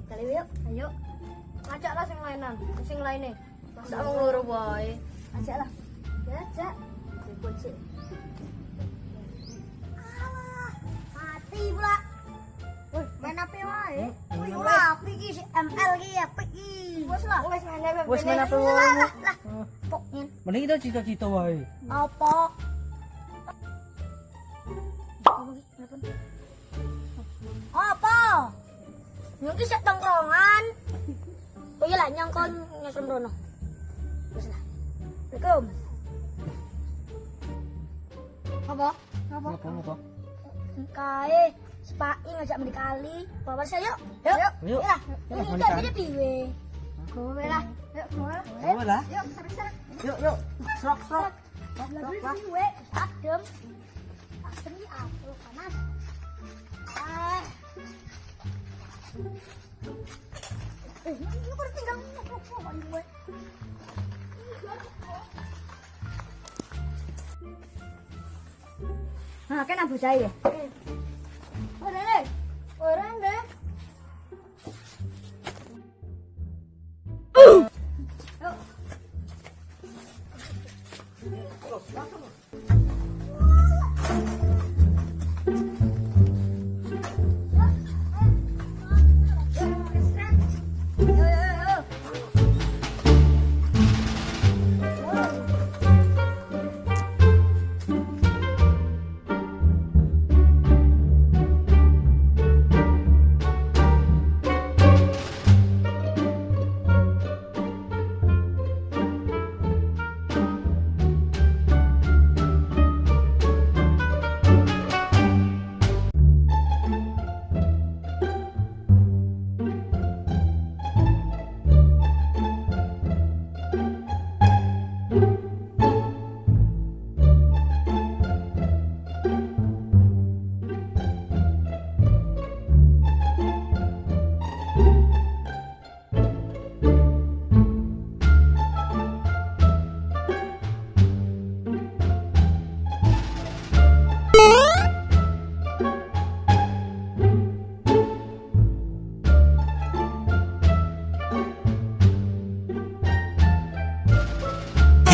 Kali yuk. Ayo. Ajaklah sing lainan. Sing lainnya. Masa wong loro wae. Ajaklah. Ya, ajak. Kunci. Alah, mati pula. Woi, main apa wae? Woi, ora api iki ML iki api iki. Wes lah. Wes main apa wae. Lah. Poknya. Mending kita cita-cita wae. Apa? Apa? Nyong ki sak tongkrongan. Oh iya lah nyongkon nyusun rono. Wes lah. Assalamualaikum. Apa? Apa? Kae sepai ngajak mandi kali. Bawa saya yuk. Yuk. Yuk. Lah. Yuk, Ini mandi kan kali. dia piwe. Kowe lah. Yuk, kowe lah. Kowe lah. Yuk, sana. Yuk. Srok. Lagi piwe, adem. Adem iki aku panas. Ini kok tinggal ngomong gue. Nah, kan abu saya. Orang deh. Yuk.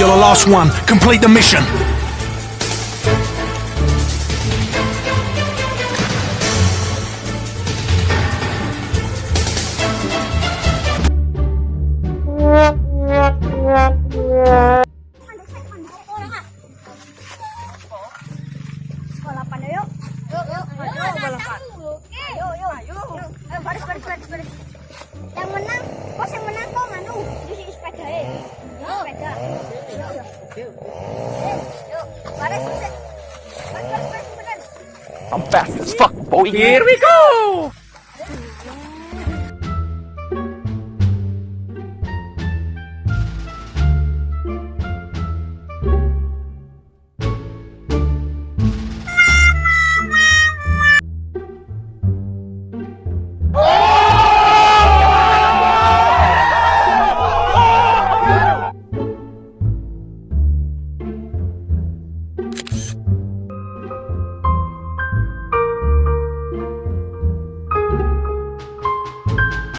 You're the last one. Complete the mission. Balapan yuk. Yuk. Balapan. Yuk. Baris. Yang menang, bos yang menang kok nganu di sepeda sepeda. Yuk. Baris. I'm fast as fuck, boy. Here we go.